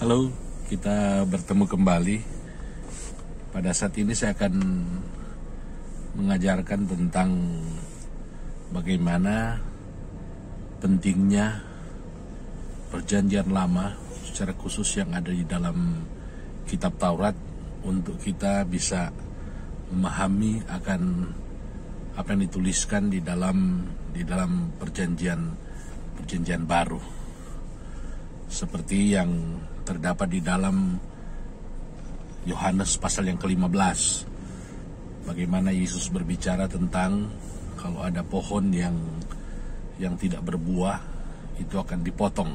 Halo, kita bertemu kembali. Pada saat ini saya akan mengajarkan tentang bagaimana pentingnya perjanjian lama, secara khusus yang ada di dalam kitab Taurat, untuk kita bisa memahami akan apa yang dituliskan di dalam perjanjian baru, seperti yang terdapat di dalam Yohanes pasal yang ke-15, bagaimana Yesus berbicara tentang kalau ada pohon yang tidak berbuah, itu akan dipotong.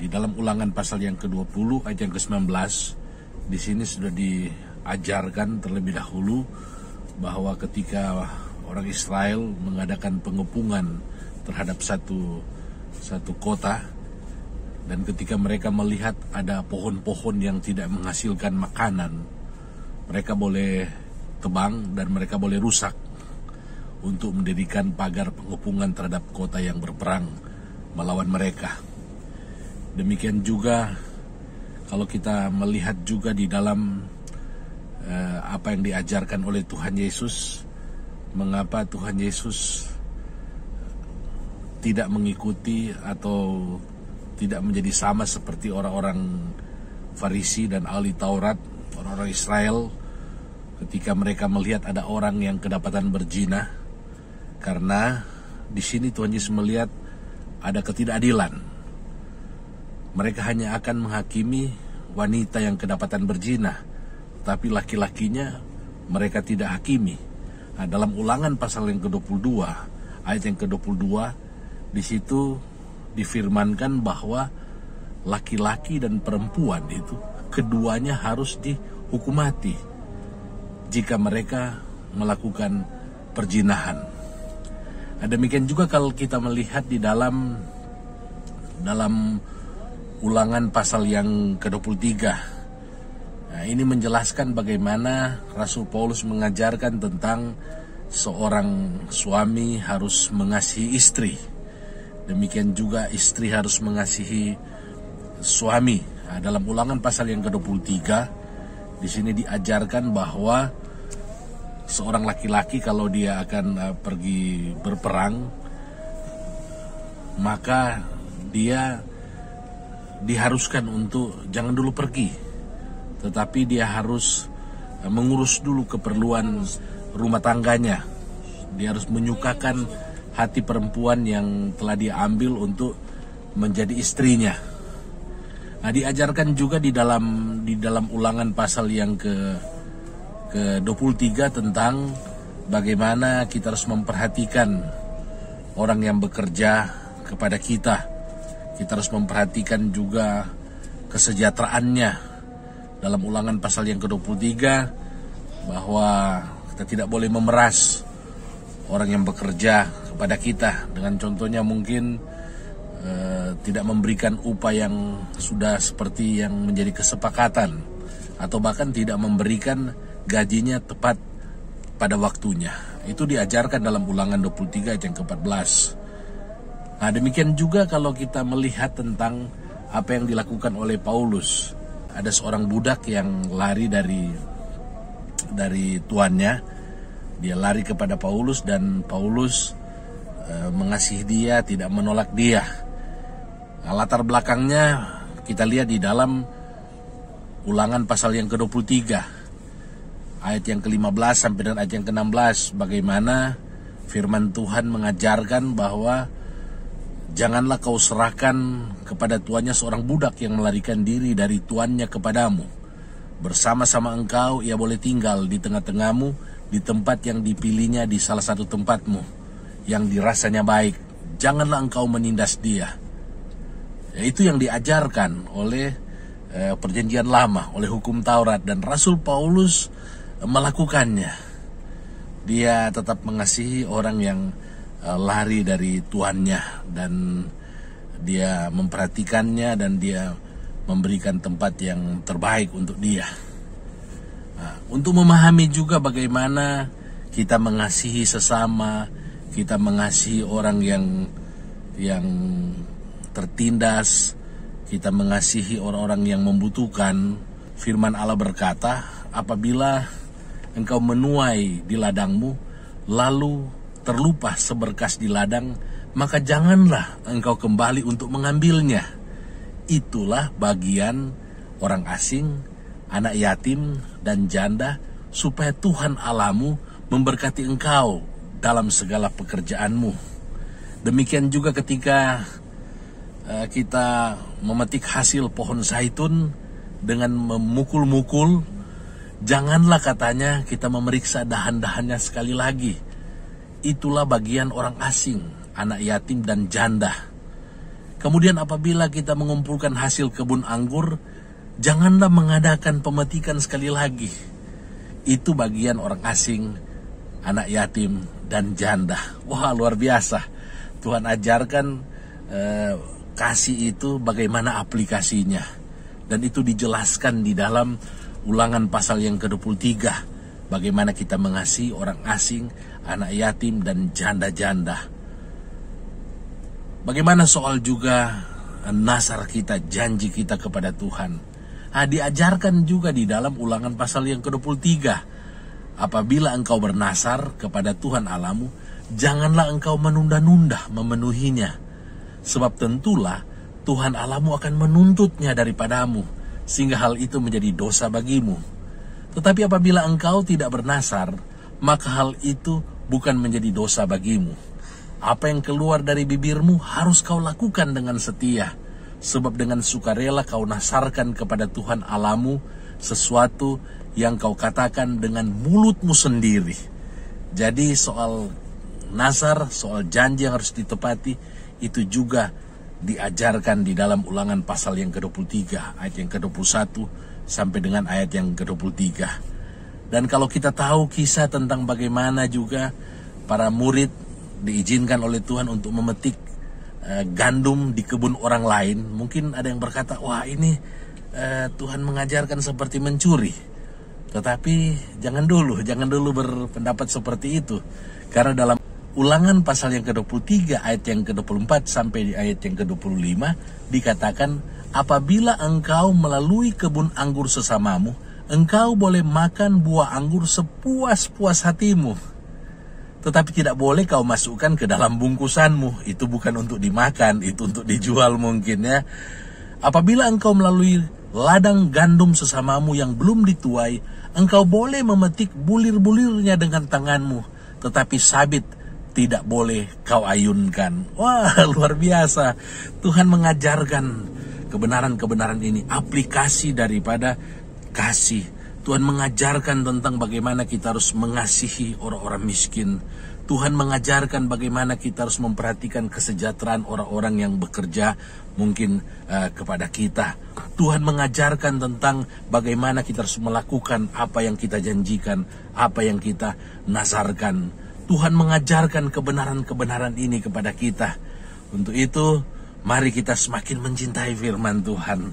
Di dalam Ulangan pasal yang ke-20 ayat yang ke-19, di sini sudah diajarkan terlebih dahulu bahwa ketika orang Israel mengadakan pengepungan terhadap satu kota, dan ketika mereka melihat ada pohon-pohon yang tidak menghasilkan makanan, mereka boleh tebang dan mereka boleh rusak untuk mendirikan pagar pengepungan terhadap kota yang berperang melawan mereka. Demikian juga kalau kita melihat juga di dalam apa yang diajarkan oleh Tuhan Yesus, mengapa Tuhan Yesus tidak mengikuti atau tidak menjadi sama seperti orang-orang Farisi dan ahli Taurat, orang-orang Israel, ketika mereka melihat ada orang yang kedapatan berzina. Karena di sini Tuhan Yesus melihat ada ketidakadilan. Mereka hanya akan menghakimi wanita yang kedapatan berzina, tapi laki-lakinya mereka tidak hakimi. Nah, dalam Ulangan pasal yang ke-22, ayat yang ke-22, di situ difirmankan bahwa laki-laki dan perempuan itu keduanya harus dihukum mati jika mereka melakukan perzinahan. Nah, demikian juga kalau kita melihat di dalam Ulangan pasal yang ke-23. Nah, ini menjelaskan bagaimana Rasul Paulus mengajarkan tentang seorang suami harus mengasihi istri. Demikian juga istri harus mengasihi suami. Nah, dalam Ulangan pasal yang ke-23, di sini diajarkan bahwa seorang laki-laki kalau dia akan pergi berperang, maka dia diharuskan untuk jangan dulu pergi, tetapi dia harus mengurus dulu keperluan rumah tangganya. Dia harus menyukakan hati perempuan yang telah dia ambil untuk menjadi istrinya. Nah, diajarkan juga di dalam Ulangan pasal yang ke-23 tentang bagaimana kita harus memperhatikan orang yang bekerja kepada kita. Kita harus memperhatikan juga kesejahteraannya. Dalam Ulangan pasal yang ke-23 bahwa kita tidak boleh memeras orang yang bekerja kepada kita, dengan contohnya mungkin tidak memberikan upah yang sudah seperti yang menjadi kesepakatan, atau bahkan tidak memberikan gajinya tepat pada waktunya. Itu diajarkan dalam Ulangan 23 ayat yang ke-14. Nah, demikian juga kalau kita melihat tentang apa yang dilakukan oleh Paulus. Ada seorang budak yang lari dari tuannya. Dia lari kepada Paulus dan Paulus mengasihi dia, tidak menolak dia. Nah, latar belakangnya kita lihat di dalam Ulangan pasal yang ke-23 ayat yang ke-15 sampai dengan ayat yang ke-16, bagaimana firman Tuhan mengajarkan bahwa janganlah kau serahkan kepada tuannya seorang budak yang melarikan diri dari tuannya kepadamu. Bersama-sama engkau ia boleh tinggal di tengah-tengahmu, di tempat yang dipilihnya di salah satu tempatmu yang dirasanya baik. Janganlah engkau menindas dia. Itu yang diajarkan oleh perjanjian lama, oleh hukum Taurat, dan Rasul Paulus melakukannya. Dia tetap mengasihi orang yang lari dari tuannya, dan dia memperhatikannya, dan dia memberikan tempat yang terbaik untuk dia. Nah, untuk memahami juga bagaimana kita mengasihi sesama, kita mengasihi orang yang tertindas, kita mengasihi orang-orang yang membutuhkan. Firman Allah berkata, apabila engkau menuai di ladangmu, lalu terlupa seberkas di ladang, maka janganlah engkau kembali untuk mengambilnya. Itulah bagian orang asing, anak yatim, dan janda, supaya Tuhan Allahmu memberkati engkau dalam segala pekerjaanmu. Demikian juga ketika kita memetik hasil pohon zaitun dengan memukul-mukul, janganlah katanya kita memeriksa dahan-dahannya sekali lagi. Itulah bagian orang asing, anak yatim, dan janda. Kemudian apabila kita mengumpulkan hasil kebun anggur, janganlah mengadakan pemetikan sekali lagi. Itu bagian orang asing, anak yatim, dan janda. Wah, luar biasa. Tuhan ajarkan kasih itu bagaimana aplikasinya. Dan itu dijelaskan di dalam Ulangan pasal yang ke-23. Bagaimana kita mengasihi orang asing, anak yatim, dan janda-janda. Bagaimana soal juga nasar kita, janji kita kepada Tuhan. Diajarkan juga di dalam Ulangan pasal yang ke-23. Apabila engkau bernasar kepada Tuhan Allahmu, janganlah engkau menunda-nunda memenuhinya. Sebab tentulah Tuhan Allahmu akan menuntutnya daripadamu, sehingga hal itu menjadi dosa bagimu. Tetapi apabila engkau tidak bernasar, maka hal itu bukan menjadi dosa bagimu. Apa yang keluar dari bibirmu harus kau lakukan dengan setia, sebab dengan sukarela kau nasarkan kepada Tuhan Allahmu sesuatu yang kau katakan dengan mulutmu sendiri. Jadi soal nasar, soal janji yang harus ditepati, itu juga diajarkan di dalam Ulangan pasal yang ke-23, ayat yang ke-21 sampai dengan ayat yang ke-23. Dan kalau kita tahu kisah tentang bagaimana juga para murid diizinkan oleh Tuhan untuk memetik gandum di kebun orang lain, mungkin ada yang berkata, wah ini Tuhan mengajarkan seperti mencuri. Tetapi jangan dulu berpendapat seperti itu. Karena dalam Ulangan pasal yang ke-23 ayat yang ke-24 sampai di ayat yang ke-25 dikatakan, apabila engkau melalui kebun anggur sesamamu, engkau boleh makan buah anggur sepuas-puas hatimu. Tetapi tidak boleh kau masukkan ke dalam bungkusanmu. Itu bukan untuk dimakan, itu untuk dijual mungkin ya. Apabila engkau melalui ladang gandum sesamamu yang belum dituai, engkau boleh memetik bulir-bulirnya dengan tanganmu, tetapi sabit tidak boleh kau ayunkan. Wah, luar biasa. Tuhan mengajarkan kebenaran-kebenaran ini, aplikasi daripada kasih. Tuhan mengajarkan tentang bagaimana kita harus mengasihi orang-orang miskin. Tuhan mengajarkan bagaimana kita harus memperhatikan kesejahteraan orang-orang yang bekerja mungkin kepada kita. Tuhan mengajarkan tentang bagaimana kita harus melakukan apa yang kita janjikan, apa yang kita nazarkan. Tuhan mengajarkan kebenaran-kebenaran ini kepada kita. Untuk itu, mari kita semakin mencintai firman Tuhan.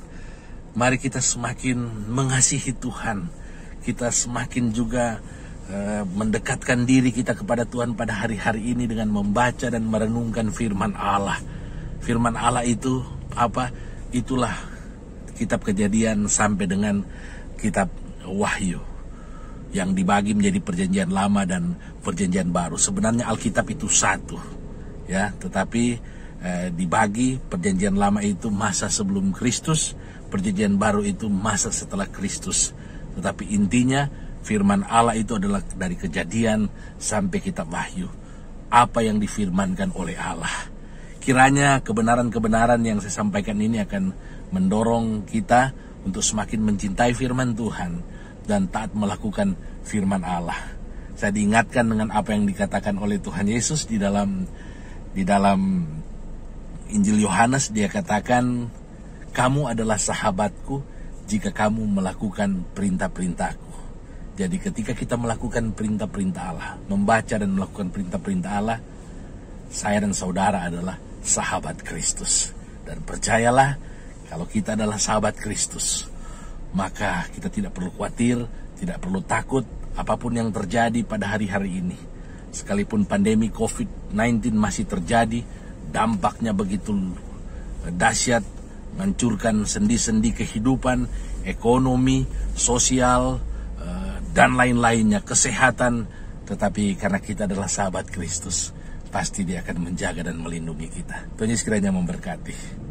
Mari kita semakin mengasihi Tuhan. Kita semakin juga mendekatkan diri kita kepada Tuhan pada hari-hari ini dengan membaca dan merenungkan firman Allah. Firman Allah itu apa? Itulah kitab Kejadian sampai dengan kitab Wahyu, yang dibagi menjadi perjanjian lama dan perjanjian baru. Sebenarnya Alkitab itu satu, ya, tetapi dibagi. Perjanjian lama itu masa sebelum Kristus, perjanjian baru itu masa setelah Kristus. Tetapi intinya firman Allah itu adalah dari Kejadian sampai kitab Wahyu. Apa yang difirmankan oleh Allah. Kiranya kebenaran-kebenaran yang saya sampaikan ini akan mendorong kita untuk semakin mencintai firman Tuhan dan taat melakukan firman Allah. Saya diingatkan dengan apa yang dikatakan oleh Tuhan Yesus di dalam Injil Yohanes. Dia katakan, kamu adalah sahabatku jika kamu melakukan perintah-perintahku. Jadi ketika kita melakukan perintah-perintah Allah, membaca dan melakukan perintah-perintah Allah, saya dan saudara adalah sahabat Kristus. Dan percayalah, kalau kita adalah sahabat Kristus, maka kita tidak perlu khawatir, tidak perlu takut apapun yang terjadi pada hari-hari ini. Sekalipun pandemi COVID-19 masih terjadi, dampaknya begitu dahsyat, menghancurkan sendi-sendi kehidupan, ekonomi, sosial, dan lain-lainnya, kesehatan. Tetapi karena kita adalah sahabat Kristus, pasti Dia akan menjaga dan melindungi kita. Tuhan Yesus kiranya memberkati.